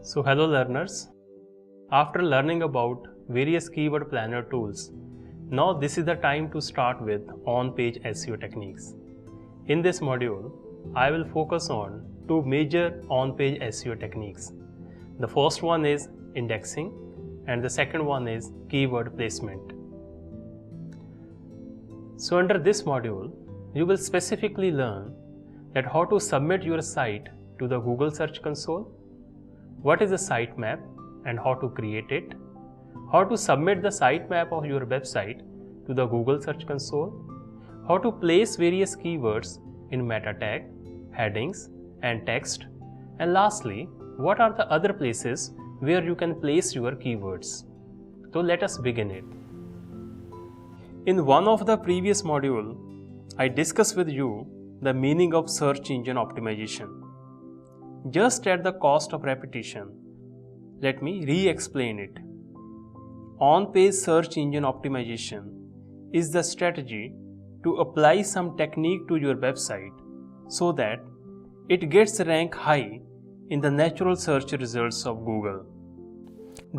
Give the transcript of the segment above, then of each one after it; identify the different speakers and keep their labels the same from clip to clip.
Speaker 1: So hello learners, after learning about various keyword planner tools, now this is the time to start with on-page SEO techniques. In this module, I will focus on two major on-page SEO techniques. The first one is indexing and the second one is keyword placement. So under this module, you will specifically learn that how to submit your site to the Google Search Console, what is a sitemap and how to create it, how to submit the sitemap of your website to the Google Search Console, how to place various keywords in meta tag, headings and text, and lastly, what are the other places where you can place your keywords. So let us begin it. In one of the previous module, I discussed with you the meaning of search engine optimization. Just at the cost of repetition, let me re-explain it. On-page search engine optimization is the strategy to apply some technique to your website so that it gets rank high in the natural search results of Google.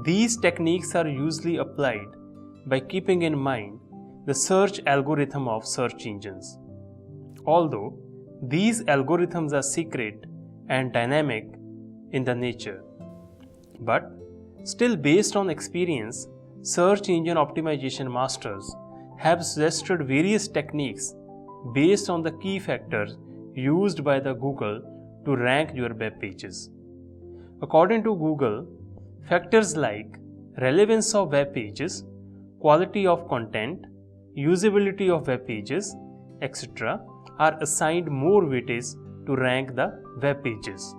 Speaker 1: These techniques are usually applied by keeping in mind the search algorithm of search engines. Although these algorithms are secret and dynamic in the nature, but still based on experience, search engine optimization masters have suggested various techniques based on the key factors used by the Google to rank your web pages. According to Google, factors like relevance of web pages, quality of content, usability of web pages, etc. are assigned more weightage to rank the web pages.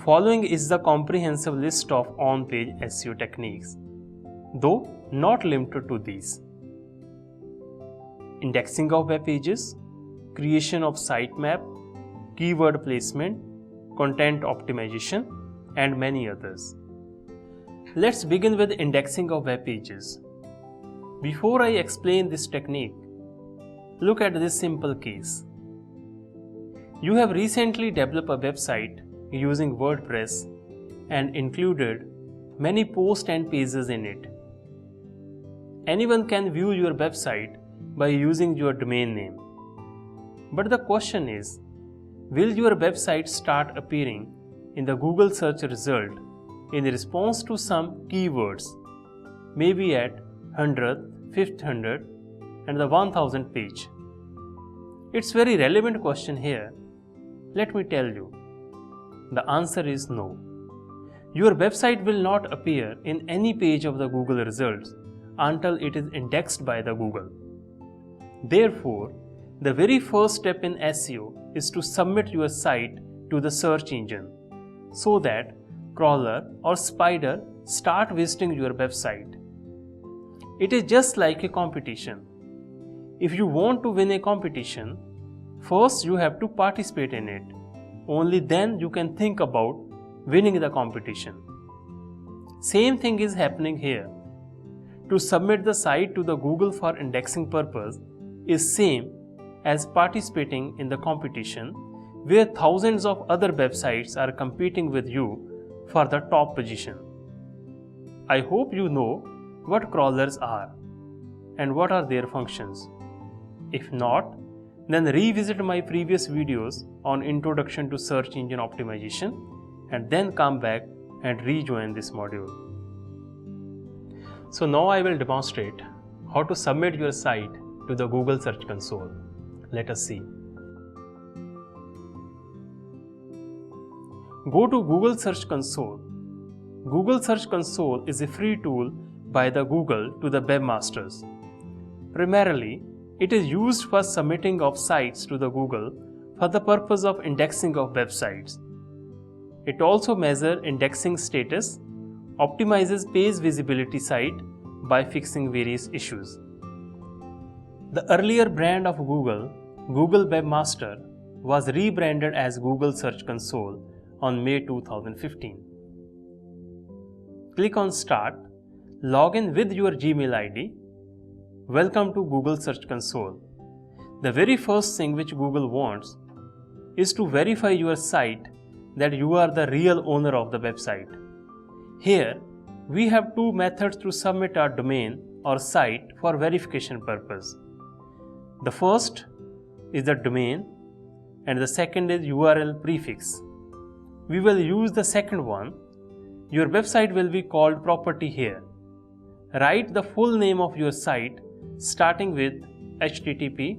Speaker 1: Following is the comprehensive list of on-page SEO techniques, though not limited to these: indexing of web pages, creation of sitemap, keyword placement, content optimization, and many others. Let's begin with indexing of web pages. Before I explain this technique, look at this simple case. You have recently developed a website using WordPress and included many posts and pages in it. Anyone can view your website by using your domain name. But the question is, will your website start appearing in the Google search result in response to some keywords, maybe at 100th, 500th and the 1000th page? It's a very relevant question here. Let me tell you, the answer is no. Your website will not appear in any page of the Google results until it is indexed by the Google. Therefore, the very first step in SEO is to submit your site to the search engine so that crawler or spider start visiting your website. It is just like a competition. If you want to win a competition, first you have to participate in it. Only then you can think about winning the competition. Same thing is happening here. To submit the site to the Google for indexing purpose is same as participating in the competition where thousands of other websites are competing with you for the top position. I hope you know what crawlers are and what are their functions. If not, then revisit my previous videos on Introduction to Search Engine Optimization and then come back and rejoin this module. So now I will demonstrate how to submit your site to the Google Search Console. Let us see. Go to Google Search Console. Google Search Console is a free tool by the Google to the webmasters. Primarily, it is used for submitting of sites to the Google for the purpose of indexing of websites. It also measures indexing status, optimizes page visibility site by fixing various issues. The earlier brand of Google, Google Webmaster, was rebranded as Google Search Console on May 2015. Click on Start, log in with your Gmail ID. Welcome to Google Search Console. The very first thing which Google wants is to verify your site that you are the real owner of the website. Here, we have two methods to submit our domain or site for verification purpose. The first is the domain and the second is URL prefix. We will use the second one. Your website will be called property here. Write the full name of your site starting with http://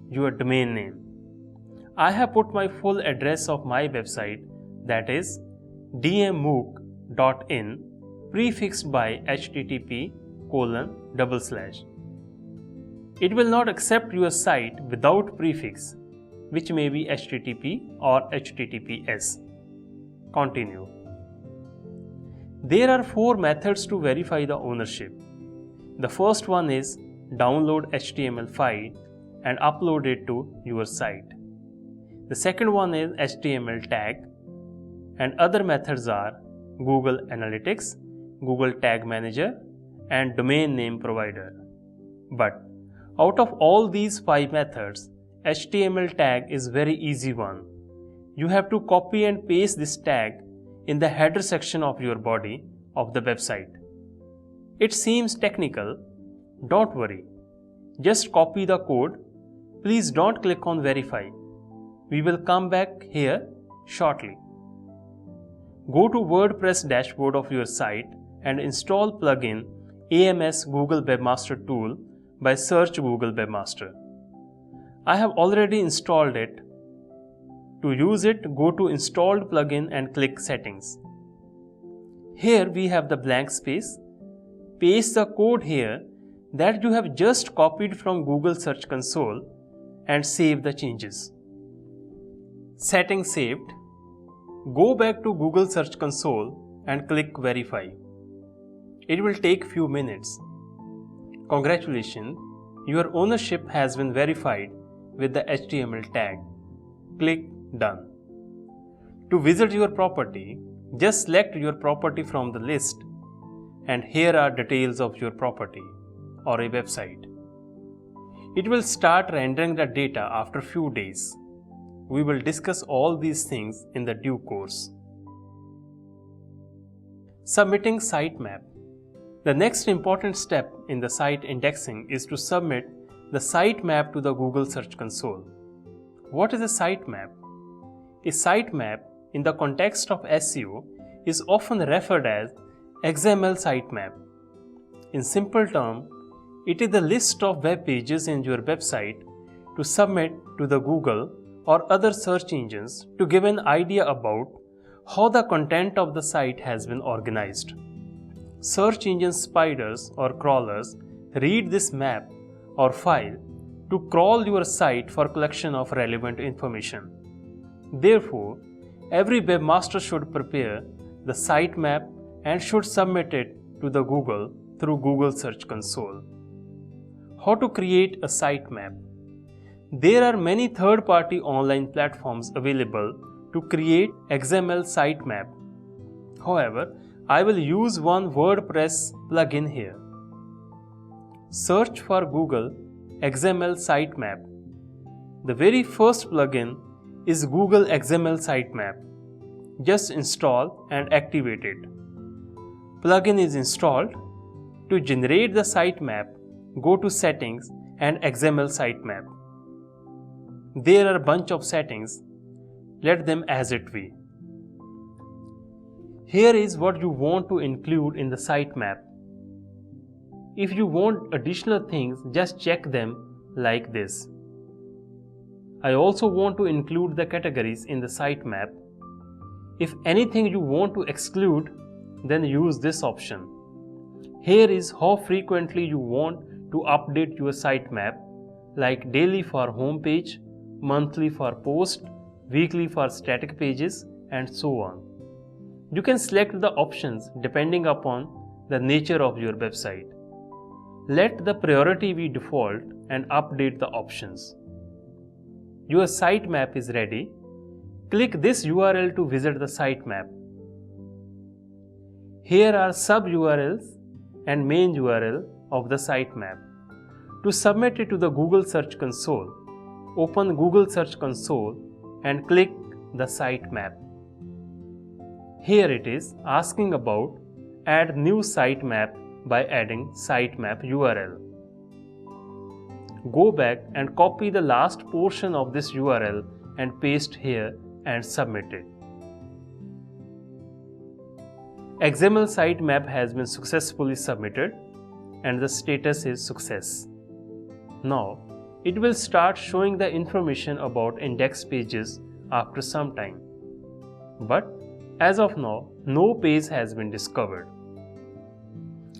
Speaker 1: your domain name. I have put my full address of my website, that is dmmook.in, prefixed by http://. It will not accept your site without prefix, which may be http or https. Continue. There are 4 methods to verify the ownership. The first one is download HTML file and upload it to your site. The second one is HTML tag, and other methods are Google Analytics, Google Tag Manager, and domain name provider. But out of all these 5 methods, HTML tag is very easy one. You have to copy and paste this tag in the header section of your body of the website. It seems technical. Don't worry. Just copy the code. Please don't click on verify. We will come back here shortly. Go to WordPress dashboard of your site and install plugin AMS Google Webmaster Tool by search Google Webmaster. I have already installed it. To use it, go to installed plugin and click settings. Here we have the blank space. Paste the code here that you have just copied from Google Search Console and save the changes. Settings saved. Go back to Google Search Console and click verify. It will take few minutes. Congratulations, your ownership has been verified with the HTML tag. Click done. To visit your property, just select your property from the list, and here are details of your property or a website. It will start rendering the data after few days. We will discuss all these things in the due course. Submitting sitemap. The next important step in the site indexing is to submit the sitemap to the Google Search Console. What is a sitemap? A sitemap in the context of SEO is often referred as XML sitemap. In simple terms, it is the list of web pages in your website to submit to the Google or other search engines to give an idea about how the content of the site has been organized. Search engine spiders or crawlers read this map or file to crawl your site for collection of relevant information. Therefore, every webmaster should prepare the sitemap and should submit it to the Google through Google Search Console. How to create a sitemap? There are many third-party online platforms available to create XML sitemap. However, I will use one WordPress plugin here. Search for Google XML sitemap. The very first plugin is Google XML sitemap. Just install and activate it. Plugin is installed. To generate the sitemap, go to Settings and XML sitemap. There are a bunch of settings. Let them as it be. Here is what you want to include in the sitemap. If you want additional things, just check them like this. I also want to include the categories in the sitemap. If anything you want to exclude, then use this option. Here is how frequently you want to update your sitemap, like daily for home page, monthly for post, weekly for static pages, and so on. You can select the options depending upon the nature of your website. Let the priority be default and update the options. Your sitemap is ready. Click this URL to visit the sitemap. Here are sub-URLs and main URL of the sitemap. To submit it to the Google Search Console, open Google Search Console and click the sitemap. Here it is asking about add new sitemap by adding sitemap URL. Go back and copy the last portion of this URL and paste here and submit it. XML sitemap has been successfully submitted and the status is success. Now, it will start showing the information about index pages after some time. But as of now, no page has been discovered.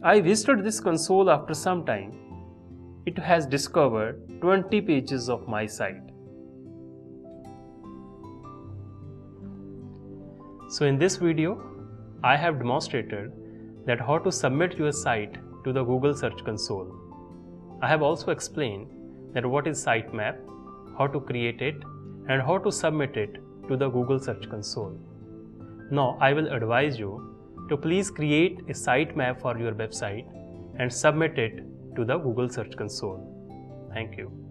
Speaker 1: I visited this console after some time. It has discovered 20 pages of my site. So in this video, I have demonstrated that how to submit your site to the Google Search Console. I have also explained that what is sitemap, how to create it, and how to submit it to the Google Search Console. Now I will advise you to please create a sitemap for your website and submit it to the Google Search Console. Thank you.